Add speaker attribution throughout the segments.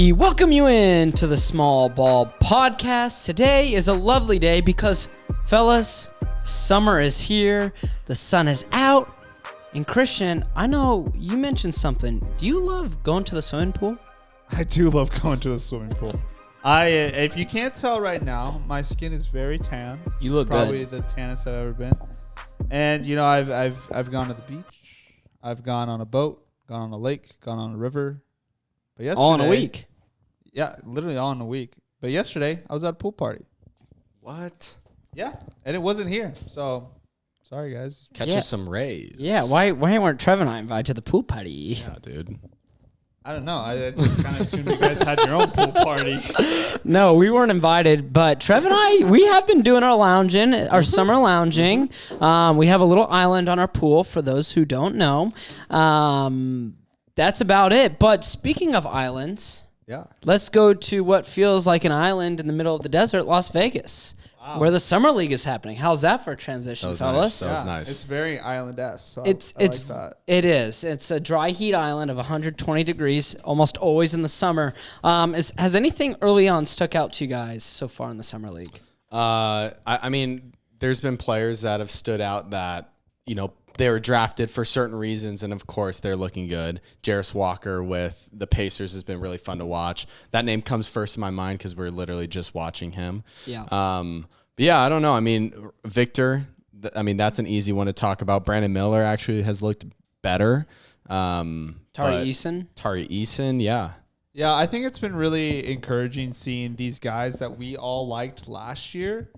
Speaker 1: We welcome you in to the Small Ball Podcast. Today is a lovely day because, fellas, summer is here, the sun is out, and Christian, I know you mentioned something. Do you love going to the swimming pool?
Speaker 2: I do love going to the swimming pool. If you can't tell right now, my skin is very tan.
Speaker 1: You look
Speaker 2: it's probably the tannest I've ever been. And you know, I've gone to the beach, I've gone on a boat, gone on a lake, gone on a river. But yesterday,
Speaker 1: all in a week.
Speaker 2: Yeah, literally all in a week. But yesterday, I was at a pool party.
Speaker 3: What?
Speaker 2: Yeah, and it wasn't here. So, sorry guys.
Speaker 3: Catch us some rays.
Speaker 1: Yeah, why weren't Trev and I invited to the pool party?
Speaker 3: Yeah, dude.
Speaker 2: I don't know. I just kind of assumed you guys had your own pool party.
Speaker 1: No, we weren't invited, but Trev and I, we have been doing our lounging, our summer lounging. We have a little island on our pool for those who don't know. That's about it. But speaking of islands,
Speaker 3: Yeah.
Speaker 1: let's go to what feels like an island in the middle of the desert, Las Vegas, where the Summer League is happening. How's that for a transition,
Speaker 3: That was
Speaker 1: fellas?
Speaker 3: nice. That was nice.
Speaker 2: It's very island-esque. So
Speaker 1: It's
Speaker 2: I like that.
Speaker 1: it is. It's a dry heat island of 120 degrees, almost always in the summer. Has anything early on stuck out to you guys so far in the Summer League?
Speaker 3: I mean, there's been players that have stood out that, you know, they were drafted for certain reasons, and of course they're looking good. Jarris Walker with the Pacers has been really fun to watch. That name comes first in my mind because we're literally just watching him.
Speaker 1: Yeah.
Speaker 3: But yeah, I don't know. I mean, Victor, that's an easy one to talk about. Brandon Miller actually has looked better.
Speaker 1: Tari Eason,
Speaker 3: yeah.
Speaker 2: Yeah, I think it's been really encouraging seeing these guys that we all liked last year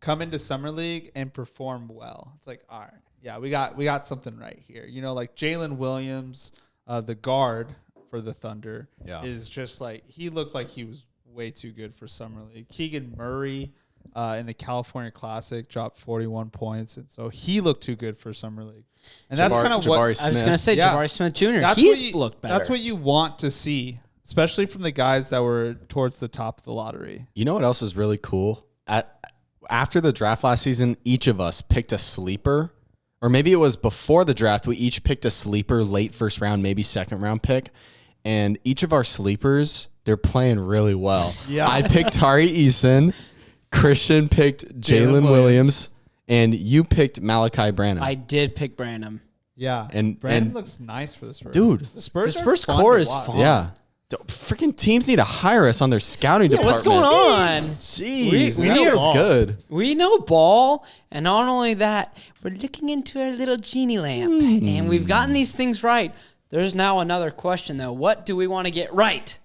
Speaker 2: come into Summer League and perform well. It's like, all right, yeah, we got something right here. You know, like Jalen Williams, the guard for the Thunder, is just like, he looked like he was way too good for Summer League. Keegan Murray in the California Classic dropped 41 points, and so he looked too good for Summer League. And that's kind of what
Speaker 3: Jabari
Speaker 1: I was
Speaker 3: Smith.
Speaker 1: going to say.
Speaker 2: Yeah.
Speaker 1: Jabari Smith Jr. Looked better.
Speaker 2: That's what you want to see, especially from the guys that were towards the top of the lottery.
Speaker 3: You know what else is really cool? After the draft last season, each of us picked a sleeper, or maybe it was before the draft, we each picked a sleeper, late first round, maybe second round pick, and each of our sleepers, they're playing really well.
Speaker 2: Yeah.
Speaker 3: I picked Tari Eason, Christian picked Jalen Williams, and you picked Malachi Branham.
Speaker 1: I did pick Branham.
Speaker 2: Yeah,
Speaker 3: And
Speaker 2: Brandon looks nice for the Spurs.
Speaker 3: Dude,
Speaker 2: the Spurs
Speaker 1: core
Speaker 2: core
Speaker 1: is fun.
Speaker 3: yeah. Freaking teams need to hire us on their scouting department.
Speaker 1: What's going on?
Speaker 3: Jeez,
Speaker 1: We
Speaker 3: that
Speaker 1: need
Speaker 3: was
Speaker 1: ball.
Speaker 3: good.
Speaker 1: We know ball, and not only that, we're looking into our little genie lamp, and we've gotten these things right. There's now another question, though. What do we want to get right?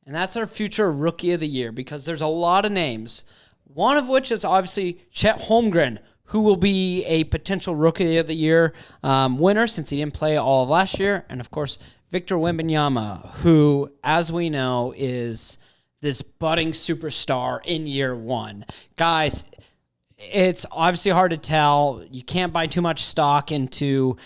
Speaker 1: And that's our future Rookie of the Year, because there's a lot of names, one of which is obviously Chet Holmgren, who will be a potential Rookie of the Year winner since he didn't play all of last year, and of course, Victor Wembanyama, who, as we know, is this budding superstar in year one. Guys, it's obviously hard to tell. You can't buy too much stock into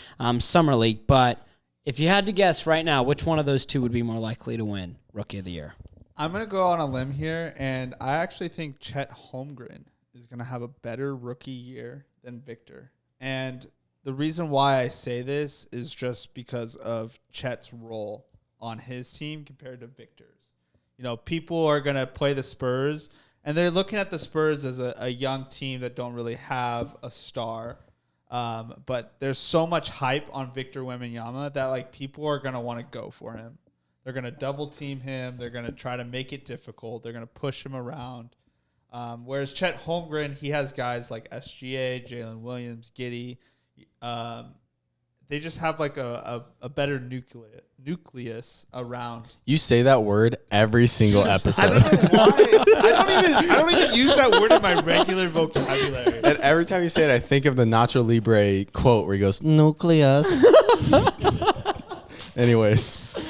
Speaker 1: Summer League, but if you had to guess right now, which one of those two would be more likely to win Rookie of the Year?
Speaker 2: I'm going to go on a limb here, and I actually think Chet Holmgren is going to have a better rookie year than Victor. And the reason why I say this is just because of Chet's role on his team compared to Victor's. You know, people are going to play the Spurs, and they're looking at the Spurs as a young team that don't really have a star. But there's so much hype on Victor Wembanyama that, like, people are going to want to go for him. They're going to double team him. They're going to try to make it difficult. They're going to push him around. Whereas Chet Holmgren, he has guys like SGA, Jalen Williams, Giddey. They just have like a better nucleus around.
Speaker 3: You say that word every single episode.
Speaker 2: I don't even use that word in my regular vocabulary.
Speaker 3: And every time you say it, I think of the Nacho Libre quote where he goes, nucleus. Anyways.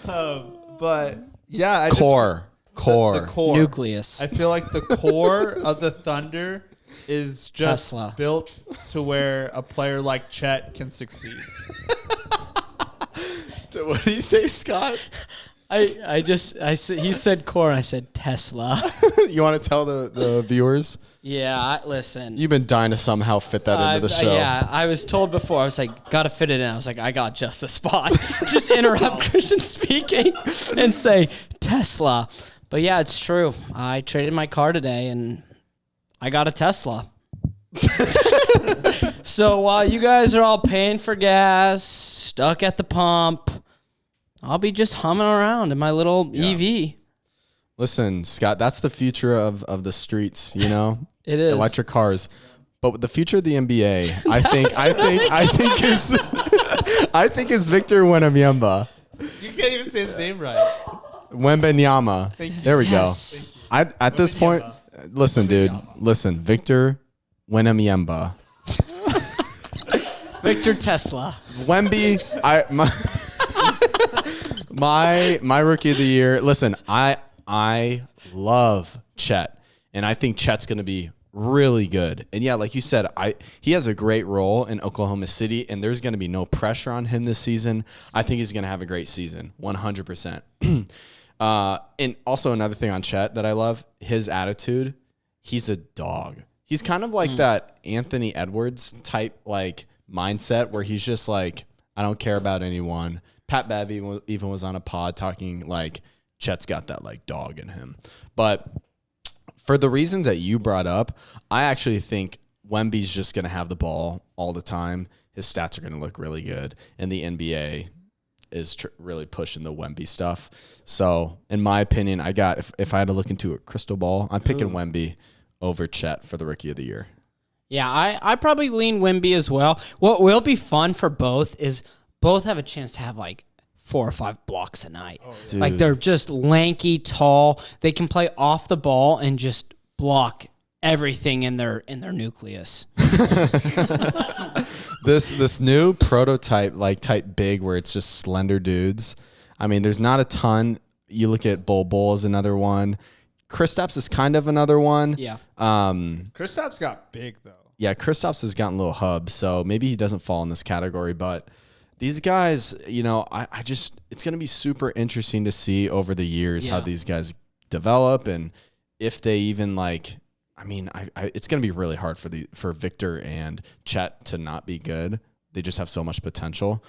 Speaker 2: But yeah,
Speaker 3: Core.
Speaker 2: The core.
Speaker 1: Nucleus.
Speaker 2: I feel like the core of the Thunder is just
Speaker 1: Tesla.
Speaker 2: built to where a player like Chet can succeed.
Speaker 3: What do you say, Scott?
Speaker 1: He said core, and I said Tesla.
Speaker 3: You want to tell the viewers?
Speaker 1: Yeah, listen.
Speaker 3: You've been dying to somehow fit that into the show.
Speaker 1: Yeah, I was told before. I was like, got to fit it in. I was like, I got just the spot. Just interrupt Christian speaking and say Tesla. But yeah, it's true. I traded my car today and I got a Tesla. So while you guys are all paying for gas, stuck at the pump, I'll be just humming around in my little EV.
Speaker 3: Listen, Scott, that's the future of the streets, you know?
Speaker 1: It is.
Speaker 3: Electric cars. But the future of the NBA, I think is Victor Wembanyama.
Speaker 2: You can't even say his name right.
Speaker 3: Wembanyama.
Speaker 2: Thank you.
Speaker 3: There we
Speaker 1: Yes.
Speaker 3: go. At this point, listen, dude. Listen, Victor Wembanyama.
Speaker 1: Victor Tesla.
Speaker 3: Wemby, my rookie of the year. Listen, I love Chet, and I think Chet's going to be really good. And yeah, like you said, he has a great role in Oklahoma City, and there's going to be no pressure on him this season. I think he's going to have a great season, 100%. And also another thing on Chet that I love, his attitude. He's a dog. He's kind of like that Anthony Edwards type like mindset where he's just like, I don't care about anyone. Pat Bev even was on a pod talking like Chet's got that like dog in him. But for the reasons that you brought up, I actually think Wemby's just going to have the ball all the time. His stats are going to look really good. And the NBA is really pushing the Wemby stuff. So in my opinion, if I had to look into a crystal ball, I'm picking Wemby over Chet for the rookie of the year.
Speaker 1: Yeah, I probably lean Wemby as well. What will be fun for both is both have a chance to have like 4 or 5 blocks a night. Like they're just lanky, tall. They can play off the ball and just block everything in their nucleus.
Speaker 3: This new prototype like type big where it's just slender dudes. I mean, there's not a ton. You look at Bol as another one. Kristaps is kind of another one.
Speaker 1: Yeah.
Speaker 2: Kristaps got big though.
Speaker 3: Yeah, Kristaps has gotten a little hub, so maybe he doesn't fall in this category. But these guys, you know, I just it's going to be super interesting to see over the years how these guys develop and if they even like. I mean, it's going to be really hard for Victor and Chet to not be good. They just have so much potential.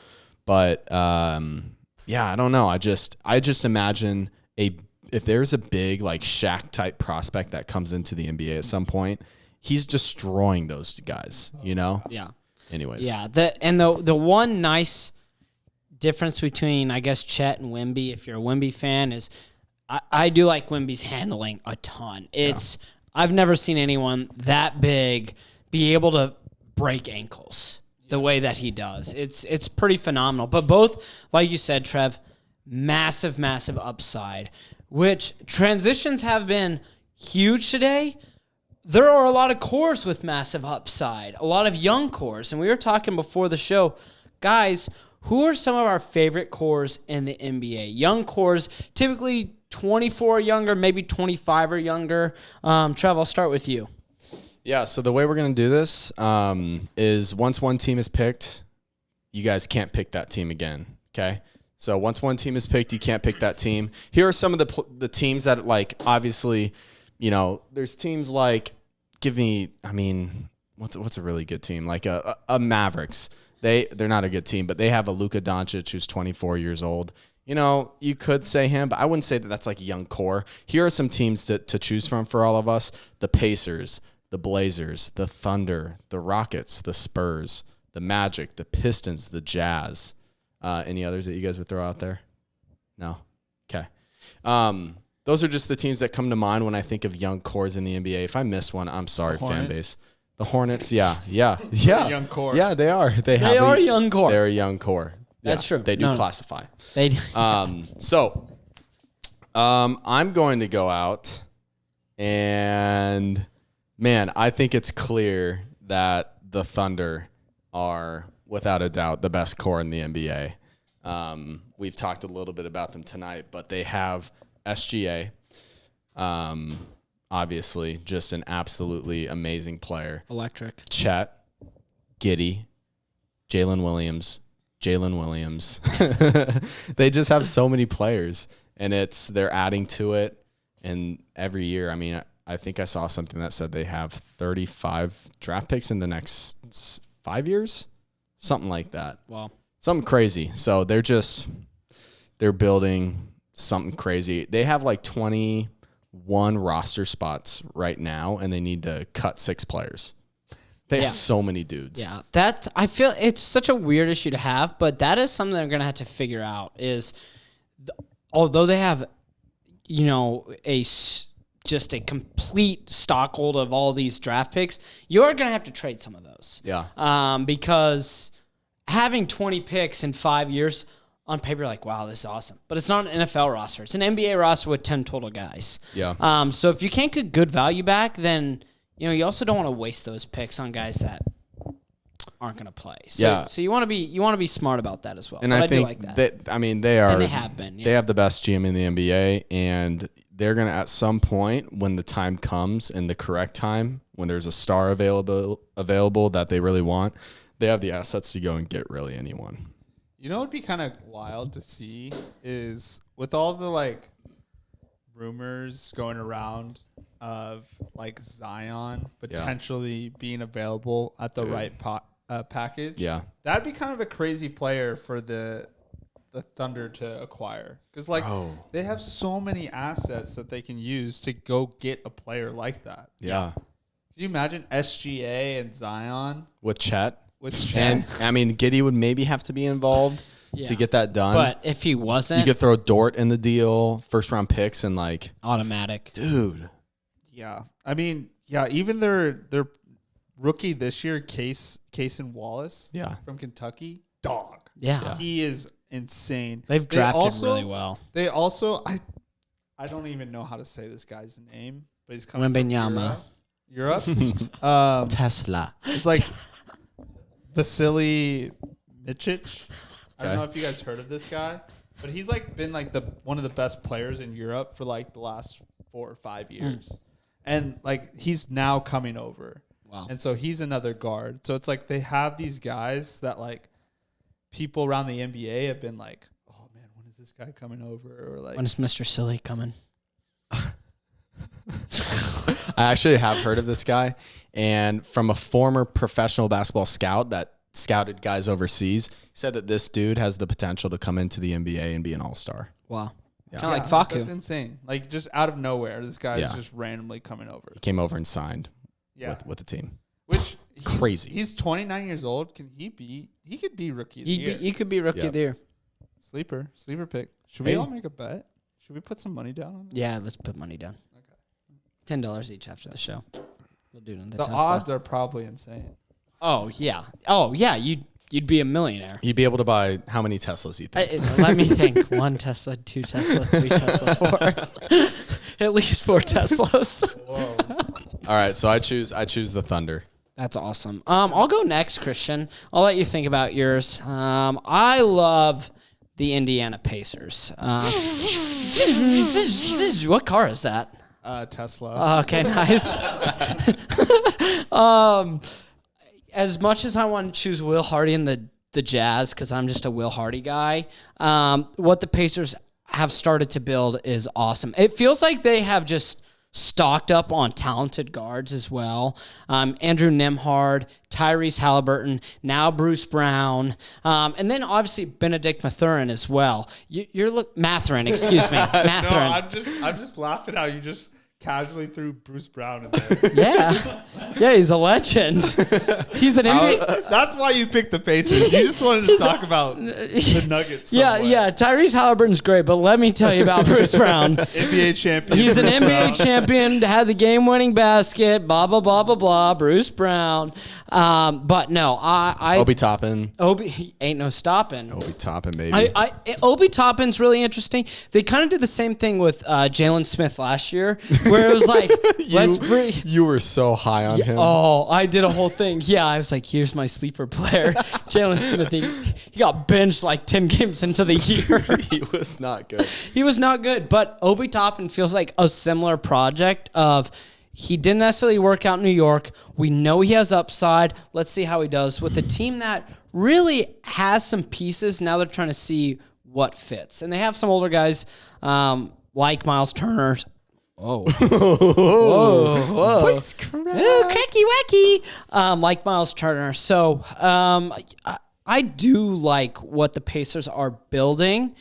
Speaker 3: But yeah, I don't know. I just imagine if there's a big like Shaq type prospect that comes into the NBA at some point, he's destroying those guys, you know?
Speaker 1: Yeah.
Speaker 3: Anyways.
Speaker 1: Yeah. The one nice difference between, I guess, Chet and Wemby, if you're a Wemby fan, is I do like Wemby's handling a ton. I've never seen anyone that big be able to break ankles the way that he does. It's pretty phenomenal. But both, like you said, Trev, massive, massive upside, which transitions have been huge today. There are a lot of cores with massive upside, a lot of young cores. And we were talking before the show, guys, who are some of our favorite cores in the NBA? Young cores, typically 24 or younger, maybe 25 or younger. Trev, I'll start with you.
Speaker 3: Yeah, so the way we're going to do this is once one team is picked, you guys can't pick that team again, okay? So once one team is picked, you can't pick that team. Here are some of the teams that, like, obviously, you know, there's teams like, what's a really good team? Like a Mavericks. They're not a good team, but they have a Luka Doncic who's 24 years old. You know, you could say him, but I wouldn't say that that's like a young core. Here are some teams to choose from for all of us. The Pacers, the Blazers, the Thunder, the Rockets, the Spurs, the Magic, the Pistons, the Jazz. Any others that you guys would throw out there? No? Okay. Those are just the teams that come to mind when I think of young cores in the NBA. If I miss one, I'm sorry, fan base. The Hornets, yeah.
Speaker 2: Young core.
Speaker 3: Yeah, they are. They
Speaker 1: are a young core.
Speaker 3: They're a young core.
Speaker 1: That's true.
Speaker 3: They do classify.
Speaker 1: They do.
Speaker 3: I'm going to go out, and man, I think it's clear that the Thunder are, without a doubt, the best core in the NBA. We've talked a little bit about them tonight, but they have SGA. Obviously, just an absolutely amazing player.
Speaker 1: Electric.
Speaker 3: Chet, Giddey, Jalen Williams. They just have so many players, and they're adding to it. And every year, I mean, I think I saw something that said they have 35 draft picks in the next 5 years, something like that.
Speaker 1: Wow.
Speaker 3: Something crazy. So they're building something crazy. They have like 21 roster spots right now, and they need to cut 6 players. They have so many dudes.
Speaker 1: Yeah, that I feel it's such a weird issue to have, but that is something they're gonna have to figure out. Although they have, just a complete stockhold of all these draft picks, you're gonna have to trade some of those.
Speaker 3: Yeah.
Speaker 1: Because having 20 picks in 5 years on paper, like, wow, this is awesome. But it's not an NFL roster. It's an NBA roster with 10 total guys.
Speaker 3: Yeah.
Speaker 1: So if you can't get good value back, then, you also don't want to waste those picks on guys that aren't going to play. So, so you want to be smart about that as well.
Speaker 3: And
Speaker 1: but
Speaker 3: I think
Speaker 1: do like that.
Speaker 3: they are.
Speaker 1: And they have been. Yeah.
Speaker 3: They have the best GM in the NBA, and they're going to, at some point, when the time comes and the correct time, when there's a star available that they really want, they have the assets to go and get really anyone.
Speaker 2: You know what would be kind of wild to see is with all the rumors going around of Zion potentially being available at the right package.
Speaker 3: Yeah.
Speaker 2: That'd be kind of a crazy player for the Thunder to acquire, because they have so many assets that they can use to go get a player like that.
Speaker 3: Yeah.
Speaker 2: Can you imagine SGA and Zion
Speaker 3: with Chet?
Speaker 2: And
Speaker 3: Giddey would maybe have to be involved to get that done.
Speaker 1: But if he wasn't,
Speaker 3: you could throw Dort in the deal, first round picks, and
Speaker 1: automatic.
Speaker 3: Dude.
Speaker 2: Yeah. Even their rookie this year, Cason Wallace from Kentucky, dog.
Speaker 1: Yeah.
Speaker 2: He is insane.
Speaker 1: They've drafted really well.
Speaker 2: They also I don't even know how to say this guy's name, but he's coming from Europe.
Speaker 3: Tesla.
Speaker 2: It's like Vasily Micic. I don't know if you guys heard of this guy, but he's been one of the best players in Europe for the last 4 or 5 years. And he's now coming over.
Speaker 1: Wow.
Speaker 2: And so he's another guard. So it's they have these guys that people around the NBA have been oh man, when is this guy coming over? Or
Speaker 1: when is Mr. Silly coming?
Speaker 3: I actually have heard of this guy, and from a former professional basketball scout that scouted guys overseas, he said that this dude has the potential to come into the NBA and be an all-star.
Speaker 1: Wow.
Speaker 3: Yeah.
Speaker 1: Kind of like Facu.
Speaker 2: That's insane. Just out of nowhere, this guy is just randomly coming over.
Speaker 3: He came over and signed with the team.
Speaker 2: Which
Speaker 3: crazy.
Speaker 2: He's 29 years old. He could be rookie of the year.
Speaker 1: He could be rookie of the year.
Speaker 2: Sleeper pick. Should we all make a bet? Should we put some money down on that?
Speaker 1: Yeah, let's put money down. Okay. $10 each after the show. We'll do it in the Tesla.
Speaker 2: Odds are probably insane.
Speaker 1: Oh yeah. You'd be a millionaire.
Speaker 3: You'd be able to buy how many Teslas you think?
Speaker 1: Let me think. 1 Tesla, 2 Tesla, 3 Tesla, 4. At least 4 Teslas.
Speaker 2: Whoa.
Speaker 3: All right, so I choose the Thunder.
Speaker 1: That's awesome. I'll go next, Christian. I'll let you think about yours. I love the Indiana Pacers. What car is that?
Speaker 2: Tesla.
Speaker 1: Okay, nice. As much as I want to choose Will Hardy and the Jazz, because I'm just a Will Hardy guy, what the Pacers have started to build is awesome. It feels like they have just stocked up on talented guards as well. Andrew Nembhard, Tyrese Halliburton, now Bruce Brown, and then obviously Benedict Mathurin as well. Mathurin, excuse me. Mathurin.
Speaker 2: No, I'm just laughing how you just casually threw Bruce Brown in there.
Speaker 1: Yeah, he's a legend. He's an NBA.
Speaker 2: That's why you picked the Pacers. You just wanted to talk about the Nuggets.
Speaker 1: Yeah. Tyrese Halliburton's great, but let me tell you about Bruce Brown.
Speaker 2: NBA champion.
Speaker 1: He's an NBA champion. Had the game-winning basket. Blah blah blah blah blah. Bruce Brown. But no,
Speaker 3: Obi Toppin.
Speaker 1: Obi ain't no stopping.
Speaker 3: Obi Toppin, baby.
Speaker 1: Obi Toppin's really interesting. They kind of did the same thing with Jalen Smith last year, where it was like, let's bring.
Speaker 3: You were so high on him.
Speaker 1: Oh, I did a whole thing. Yeah, I was like, here's my sleeper player, Jalen Smith. He got benched like 10 games into the year.
Speaker 3: He was not good.
Speaker 1: He was not good, but Obi Toppin feels like a similar project of. He didn't necessarily work out in New York. We know he has upside. Let's see how he does with a team that really has some pieces. Now they're trying to see what fits. And they have some older guys like Miles Turner. Whoa. Whoa.
Speaker 3: Voice
Speaker 1: cracky wacky. Like Miles Turner. So I do like what the Pacers are building.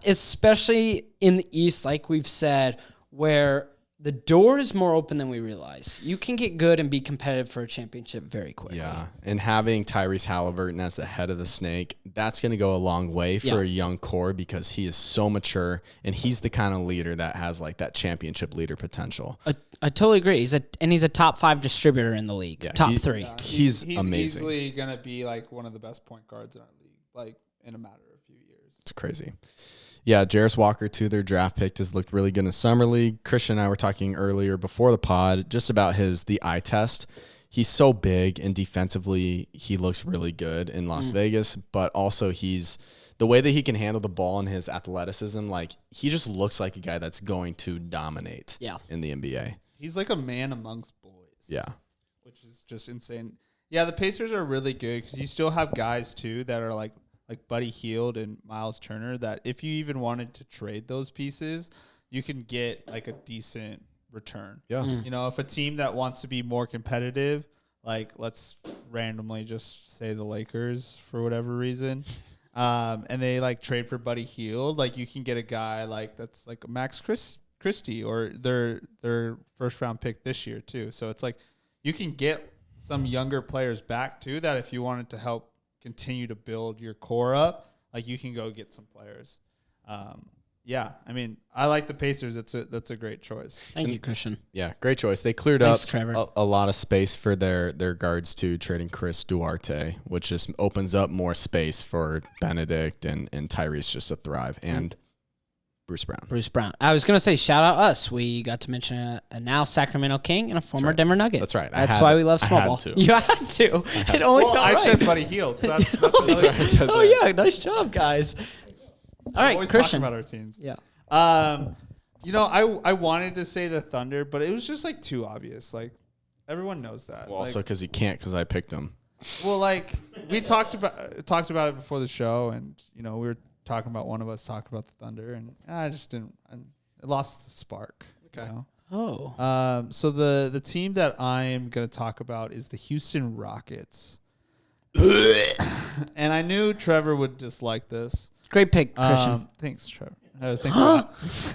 Speaker 1: especially in the East, like we've said, where the door is more open than we realize. You can get good and be competitive for a championship very quickly.
Speaker 3: Yeah, and having Tyrese Halliburton as the head of the snake, that's going to go a long way for a young core because he is so mature and he's the kind of leader that has like that championship leader potential.
Speaker 1: I totally agree. He's a top 5 distributor in the league.
Speaker 3: Yeah,
Speaker 1: top 3.
Speaker 3: He's amazing.
Speaker 2: Easily gonna be like one of the best point guards in our league, like in a matter of a few years.
Speaker 3: It's crazy. Yeah, Jarris Walker, too, their draft pick, has looked really good in Summer League. Christian and I were talking earlier before the pod just about the eye test. He's so big, and defensively, he looks really good in Las Vegas, but also the way that he can handle the ball and his athleticism, like, he just looks like a guy that's going to dominate in the NBA.
Speaker 2: He's like a man amongst boys.
Speaker 3: Yeah.
Speaker 2: Which is just insane. Yeah, the Pacers are really good because you still have guys, too, that are like Buddy Hield and Miles Turner, that if you even wanted to trade those pieces, you can get like a decent return.
Speaker 3: Yeah.
Speaker 2: You know, if a team that wants to be more competitive, like let's randomly just say the Lakers for whatever reason, and they like trade for Buddy Hield, like you can get a guy like that's like Max Christie or their first round pick this year too. So it's like you can get some younger players back too that if you wanted to help continue to build your core up, like you can go get some players. Yeah, I mean, I like the Pacers. That's a great choice.
Speaker 1: Thank you, Christian.
Speaker 3: Yeah, great choice. They cleared up a lot of space for their guards too, trading Chris Duarte, which just opens up more space for Benedict and Tyrese just to thrive, and Bruce Brown.
Speaker 1: I was going to say, shout out us. We got to mention a now Sacramento King and a former Denver Nugget.
Speaker 3: That's right.
Speaker 1: That's why we love small ball. You had to. It only got
Speaker 2: I
Speaker 1: right.
Speaker 2: said Buddy Hield. So that's
Speaker 1: right. Yeah, nice job, guys. All right,
Speaker 2: always
Speaker 1: Christian.
Speaker 2: talking about our teams.
Speaker 1: Yeah.
Speaker 2: You know, I wanted to say the Thunder, but it was just like too obvious. Like everyone knows that.
Speaker 3: Well, also because you can't, because I picked him.
Speaker 2: Well, like we talked about it before the show, and you know we were talking about one of us talking about the Thunder, and I just didn't. It lost the spark. Okay. You know?
Speaker 1: Oh.
Speaker 2: So the team that I am going to talk about is the Houston Rockets. And I knew Trevor would dislike this.
Speaker 1: Great pick, Christian.
Speaker 2: Thanks, Trevor. Thanks.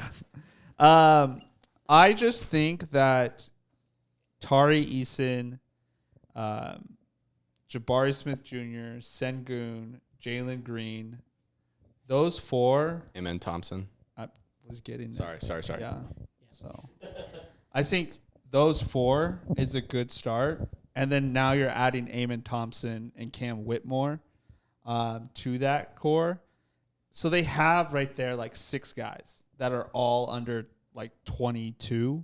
Speaker 2: I just think that Tari Eason, Jabari Smith Jr., Sengun, Jalen Green, those 4.
Speaker 3: Amen Thompson.
Speaker 2: I was getting there.
Speaker 3: Sorry.
Speaker 2: Yeah. So I think those 4 is a good start. And then now you're adding Amen Thompson and Cam Whitmore to that core. So they have right there like 6 guys that are all under like 22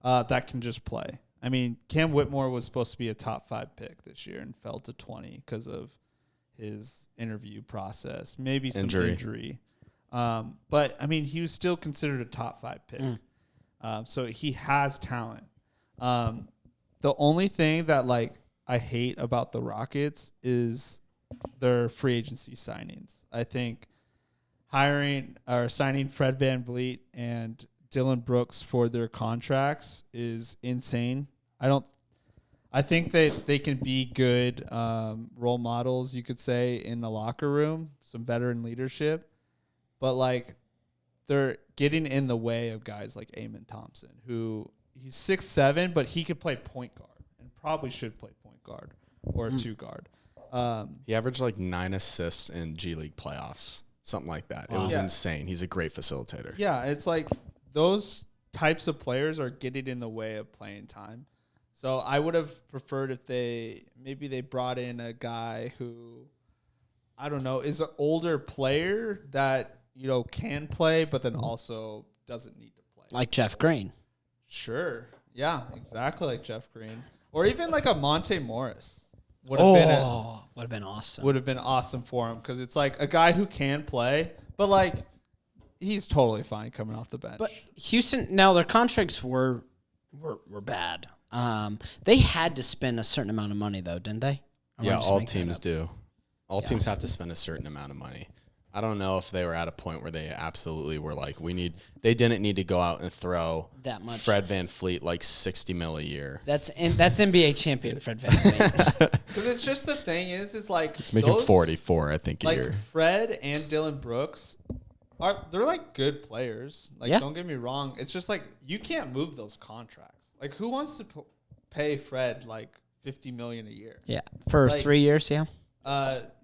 Speaker 2: that can just play. I mean, Cam Whitmore was supposed to be a top 5 pick this year and fell to 20 because of his interview process, maybe some injury. But, I mean, he was still considered a top 5 pick. So he has talent. The only thing that, like, I hate about the Rockets is their free agency signings. I think signing Fred VanVleet and Dylan Brooks for their contracts is insane. I think that they can be good role models, you could say, in the locker room, some veteran leadership. But, like, they're getting in the way of guys like Amen Thompson, who he's 6'7", but he could play point guard and probably should play point guard or 2 guard.
Speaker 3: He averaged like 9 assists in G League playoffs, something like that. Wow. It was insane. He's a great facilitator.
Speaker 2: Yeah, it's like those types of players are getting in the way of playing time. So I would have preferred if they brought in a guy who, I don't know, is an older player that, you know, can play, but then also doesn't need to play.
Speaker 1: Like Jeff Green.
Speaker 2: Sure. Yeah, exactly like Jeff Green. Or even like a Monte Morris.
Speaker 1: Would have been awesome.
Speaker 2: Would have been awesome for him because it's like a guy who can play, but like he's totally fine coming off the bench.
Speaker 1: But Houston, now their contracts were bad. They had to spend a certain amount of money though, didn't they?
Speaker 3: Yeah, all teams do. All teams have to spend a certain amount of money. I don't know if they were at a point where they absolutely were like, they didn't need to go out and throw
Speaker 1: that much.
Speaker 3: Fred VanVleet like $60 million a year.
Speaker 1: That's NBA champion Fred VanVleet.
Speaker 2: Because it's just the thing is like
Speaker 3: it's making 44, I think, a
Speaker 2: like
Speaker 3: year.
Speaker 2: Fred and Dylan Brooks they're like good players. Like,
Speaker 1: Yeah.
Speaker 2: don't get me wrong. It's just like you can't move those contracts. Like, who wants to pay Fred like $50 million a year?
Speaker 1: Yeah, for
Speaker 2: Like-
Speaker 1: 3 years. Yeah,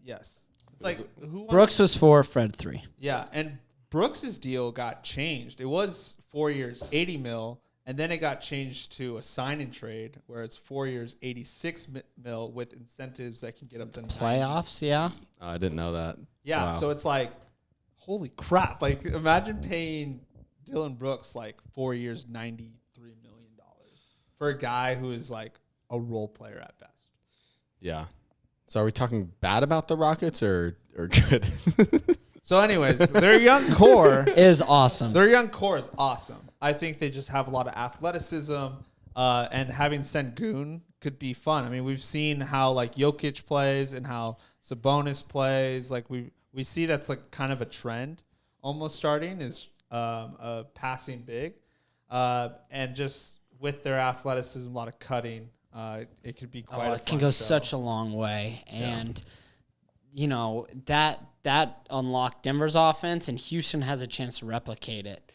Speaker 2: Yes. It's like who wants
Speaker 1: Brooks was 4, Fred 3.
Speaker 2: Yeah, and Brooks's deal got changed. It was 4 years, 80 mil, and then it got changed to a sign and trade where it's 4 years, 86 mil with incentives that can get up to 90.
Speaker 1: Playoffs. Yeah,
Speaker 3: Oh, I didn't know that.
Speaker 2: Yeah,
Speaker 3: Wow.
Speaker 2: so it's like, holy crap! Like, imagine paying Dylan Brooks like 4 years, $93 million for a guy who is like a role player at best.
Speaker 3: Yeah. So are we talking bad about the Rockets or good?
Speaker 2: So, anyways, their young core.
Speaker 1: is awesome.
Speaker 2: Their young core is awesome. I think they just have a lot of athleticism, and having Sengun could be fun. I mean, we've seen how like Jokic plays and how Sabonis plays. Like we see that's like kind of a trend almost starting is a passing big, and just with their athleticism, a lot of cutting. It could be quite.
Speaker 1: Oh,
Speaker 2: a
Speaker 1: it can
Speaker 2: fun
Speaker 1: go
Speaker 2: show.
Speaker 1: such a long way, and you know that unlocked Denver's offense, and Houston has a chance to replicate it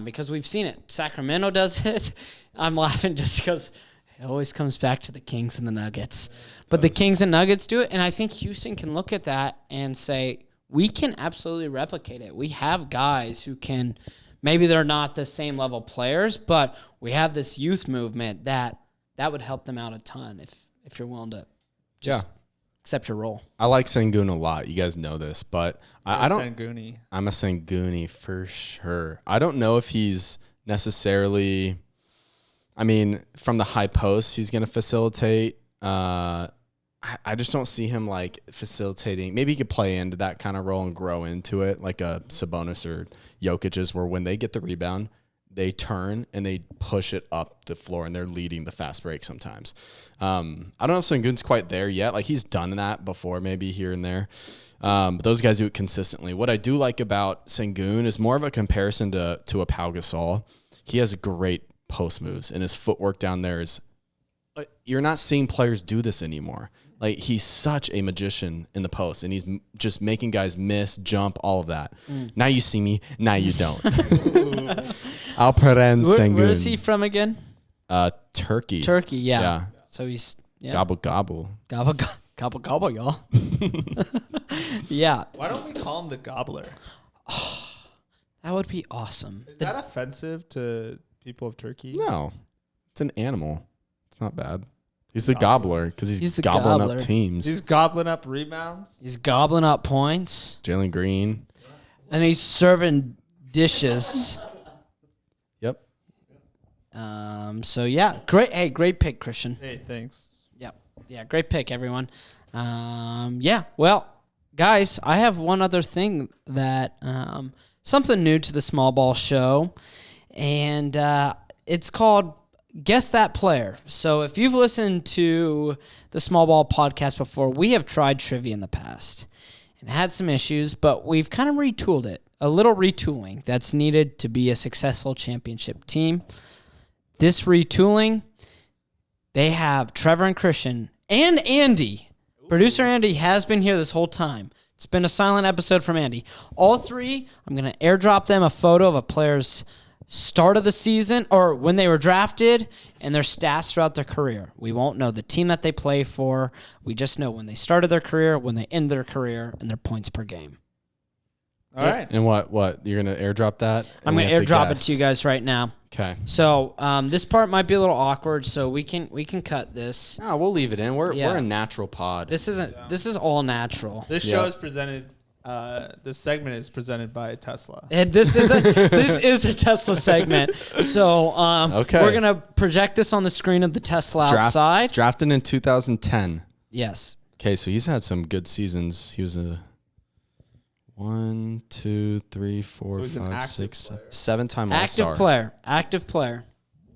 Speaker 1: because we've seen it. Sacramento does it. I'm laughing just because it always comes back to the Kings and the Nuggets, but the Kings and Nuggets do it, and I think Houston can look at that and say we can absolutely replicate it. We have guys who can. Maybe they're not the same level players, but we have this youth movement that would help them out a ton if you're willing to just accept your role.
Speaker 3: I like Sengun a lot. You guys know this, but I don't.
Speaker 2: Sengun.
Speaker 3: I'm a Senguni for sure. I don't know if he's necessarily. I mean, from the high post, he's going to facilitate. I just don't see him like facilitating. Maybe he could play into that kind of role and grow into it, like a Sabonis or Jokic's, where when they get the rebound, they turn and they push it up the floor and they're leading the fast break sometimes. I don't know if Sengun's quite there yet. Like he's done that before, maybe here and there. But those guys do it consistently. What I do like about Sengun is more of a comparison to a Pau Gasol. He has great post moves and his footwork down there is. You're not seeing players do this anymore. Like he's such a magician in the post, and he's just making guys miss, jump, all of that. Now you see me, now you don't. Alperen Sengun.
Speaker 1: Where is he from again?
Speaker 3: Turkey.
Speaker 1: Turkey, yeah.
Speaker 3: Yeah.
Speaker 1: So he's
Speaker 3: Gobble gobble.
Speaker 1: gobble, y'all. Yeah,
Speaker 2: Why don't we call him the Gobbler?
Speaker 1: that would be awesome.
Speaker 2: Is that offensive to people of Turkey?
Speaker 3: No, it's an animal. It's not bad. He's the gobbler because he's
Speaker 1: the
Speaker 3: gobbling
Speaker 1: gobbler.
Speaker 3: up teams.
Speaker 2: He's gobbling up rebounds.
Speaker 1: He's gobbling up points,
Speaker 3: Jalen Green.
Speaker 1: and he's serving dishes.
Speaker 3: Yep.
Speaker 1: So yeah, great. Hey, great pick, Christian.
Speaker 2: Hey, thanks.
Speaker 1: Yeah, great pick, everyone. Yeah, well, guys, I have one other thing that something new to the Small Ball Show, and it's called Guess That Player. So if you've listened to the Small Ball podcast before, we have tried trivia in the past and had some issues, but we've kind of retooled it. A little retooling that's needed to be a successful championship team. This retooling, they have Trevor and Christian and Andy. Producer Andy has been here this whole time. It's been a silent episode from Andy. All three, I'm going to airdrop them a photo of a player's start of the season or when they were drafted and their stats throughout their career. We won't know the team that they play for. We just know when they started their career, when they end their career, and their points per game.
Speaker 2: All right.
Speaker 3: And what? You're going to airdrop that?
Speaker 1: I'm going to airdrop it to you guys right now.
Speaker 3: Okay.
Speaker 1: So this part might be a little awkward, so we can cut this.
Speaker 3: No, we'll leave it in. We're
Speaker 1: Yeah.
Speaker 3: a natural pod.
Speaker 1: This is all natural.
Speaker 2: This
Speaker 3: Yeah.
Speaker 2: show is presented. This segment is presented by Tesla.
Speaker 1: And this is a Tesla segment. So
Speaker 3: Okay.
Speaker 1: we're gonna project this on the screen of the Tesla outside.
Speaker 3: Drafted in 2010.
Speaker 1: Yes.
Speaker 3: Okay, so he's had some good seasons. He was a 1, 2, 3, 4,
Speaker 2: So he's an
Speaker 3: 5,
Speaker 2: active
Speaker 3: 6,
Speaker 2: player.
Speaker 3: 7-time All-Star.
Speaker 1: Active player.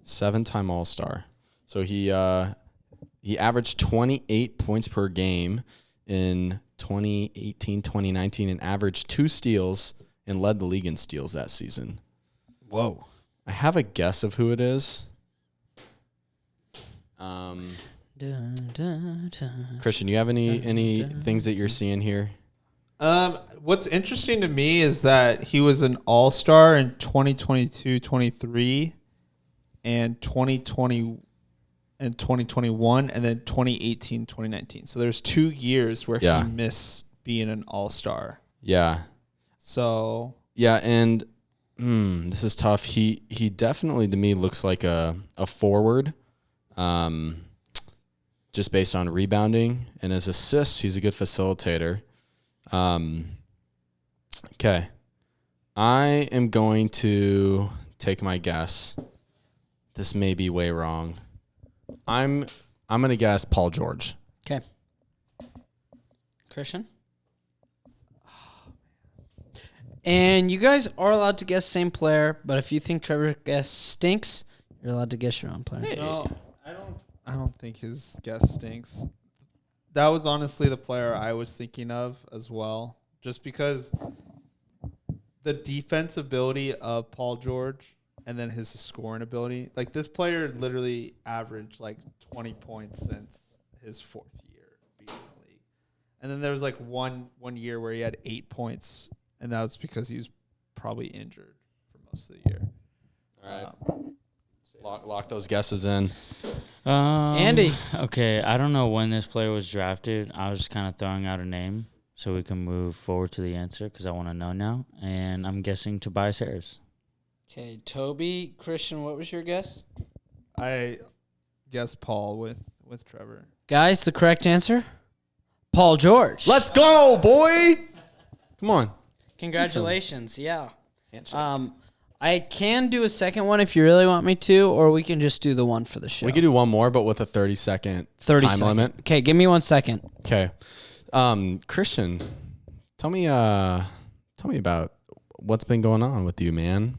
Speaker 3: 7-time All-Star. So he averaged 28 points per game in 2018, 2019, and averaged 2 steals and led the league in steals that season.
Speaker 1: Whoa.
Speaker 3: I have a guess of who it is. Christian, you have any things that you're seeing here?
Speaker 2: What's interesting to me is that he was an all-star in 2022-23 and 2020 and 2021 and then 2018-2019. So there's 2 years where
Speaker 3: Yeah.
Speaker 2: he missed being an all-star.
Speaker 3: Yeah.
Speaker 2: So
Speaker 3: Yeah, and this is tough. He definitely to me looks like a forward. Just based on rebounding and his assists, he's a good facilitator. Okay. I am going to take my guess. This may be way wrong. I'm going to guess Paul George.
Speaker 1: Okay. Christian? And you guys are allowed to guess same player, but if you think Trevor's guess stinks, you're allowed to guess your own player.
Speaker 2: no, I don't think his guess stinks. That was honestly the player I was thinking of as well, just because the defense ability of Paul George and then his scoring ability. Like, this player literally averaged like 20 points since his 4th year being in the league. And then there was like one year where he had 8 points, and that was because he was probably injured for most of the year.
Speaker 3: All right. Lock those guesses in.
Speaker 1: Andy.
Speaker 4: Okay, I don't know when this player was drafted. I was just kind of throwing out a name so we can move forward to the answer because I want to know now. And I'm guessing Tobias Harris.
Speaker 1: Okay, Toby, Christian, what was your guess?
Speaker 2: I guess Paul with Trevor.
Speaker 1: Guys, the correct answer? Paul George.
Speaker 3: Let's go, boy. Come on.
Speaker 1: Congratulations. Yeah. I can do a second one if you really want me to, or we can just do the one for the show.
Speaker 3: We could do one more, but with a 30-second
Speaker 1: 30
Speaker 3: time
Speaker 1: second.
Speaker 3: limit.
Speaker 1: Okay, give me 1 second.
Speaker 3: Okay. Christian, tell me about what's been going on with you, man.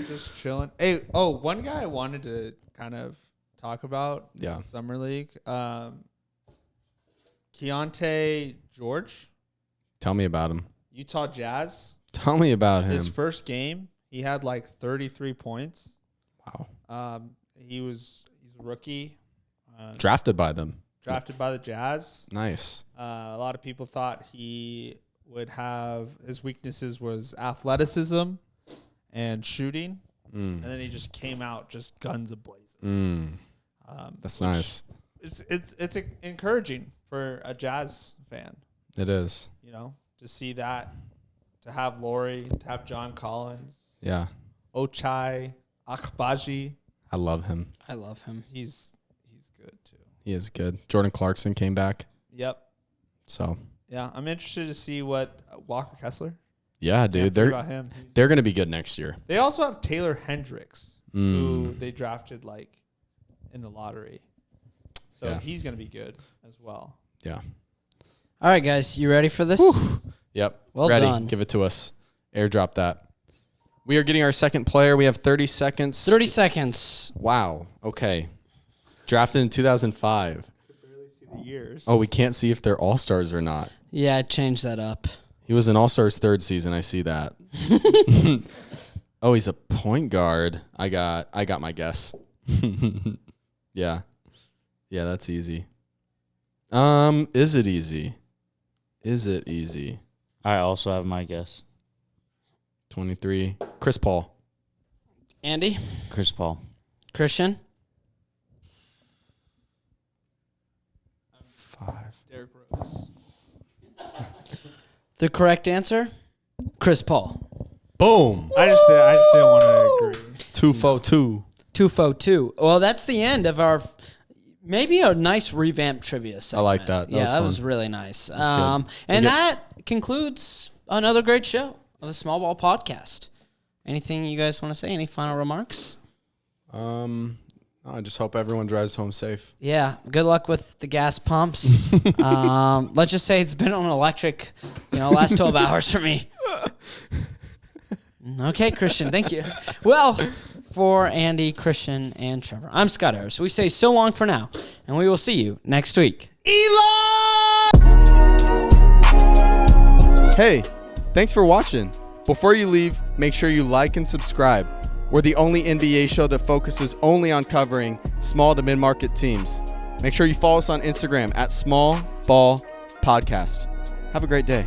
Speaker 2: Just chilling. Hey, one guy I wanted to kind of talk about.
Speaker 3: Yeah.
Speaker 2: Summer League. Keontae George,
Speaker 3: Tell me about him.
Speaker 2: Utah Jazz.
Speaker 3: Tell me about him.
Speaker 2: His first game, he had like 33 points.
Speaker 3: Wow.
Speaker 2: He's a rookie.
Speaker 3: Drafted by them.
Speaker 2: Drafted by the Jazz.
Speaker 3: Nice.
Speaker 2: A lot of people thought he would have his weaknesses was athleticism and shooting, and then he just came out just guns a-blazing.
Speaker 3: That's nice.
Speaker 2: It's encouraging for a Jazz fan,
Speaker 3: It is.
Speaker 2: to see that, to have Laurie, to have John Collins,
Speaker 3: Yeah.
Speaker 2: Ochai Akbaji.
Speaker 3: I love him.
Speaker 1: I love him.
Speaker 2: He's good too.
Speaker 3: He is good. Jordan Clarkson came back.
Speaker 2: Yep.
Speaker 3: So,
Speaker 2: Yeah, I'm interested to see what Walker Kessler.
Speaker 3: yeah, dude.
Speaker 2: About him.
Speaker 3: They're going to be good next year.
Speaker 2: They also have Taylor Hendricks, who they drafted like in the lottery. So
Speaker 3: Yeah.
Speaker 2: he's going to be good as well.
Speaker 3: Yeah.
Speaker 1: All right, guys, you ready for this?
Speaker 3: Yep.
Speaker 1: Well
Speaker 3: Ready.
Speaker 1: done.
Speaker 3: Give it to us. Airdrop that. We are getting our second player. We have 30 seconds.
Speaker 1: 30 seconds.
Speaker 3: Wow. Okay. Drafted in 2005.
Speaker 2: Barely see the years.
Speaker 3: Oh, we can't see if they're all-stars or not.
Speaker 1: Yeah, change that up.
Speaker 3: He was an all-stars 3rd season. I see that. Oh, he's a point guard. I got my guess. Yeah. Yeah, that's easy. Is it easy? Is it easy?
Speaker 4: I also have my guess.
Speaker 3: 23. Chris Paul.
Speaker 1: Andy?
Speaker 4: Chris Paul.
Speaker 1: Christian?
Speaker 3: 5.
Speaker 2: Derrick Rose.
Speaker 1: The correct answer? Chris Paul.
Speaker 3: Boom.
Speaker 2: I just didn't want to agree.
Speaker 3: 2-4-2.
Speaker 1: 2-4-2. Well, that's the end of our maybe a nice revamped trivia segment.
Speaker 3: like that. That
Speaker 1: yeah,
Speaker 3: was
Speaker 1: that
Speaker 3: fun.
Speaker 1: was really nice.
Speaker 3: good.
Speaker 1: And
Speaker 3: We'll get-
Speaker 1: that concludes another great show of the Small Ball Podcast. Anything you guys want to say? Any final remarks?
Speaker 3: I just hope everyone drives home safe.
Speaker 1: Yeah, good luck with the gas pumps. Let's just say it's been on electric, last 12 hours for me. Okay, Christian, thank you. Well, for Andy, Christian, and Trevor, I'm Scott Harris. We say so long for now, and we will see you next week.
Speaker 3: Hey, thanks for watching. Before you leave, make sure you like and subscribe. We're the only NBA show that focuses only on covering small to mid-market teams. Make sure you follow us on Instagram at Small Ball Podcast. Have a great day.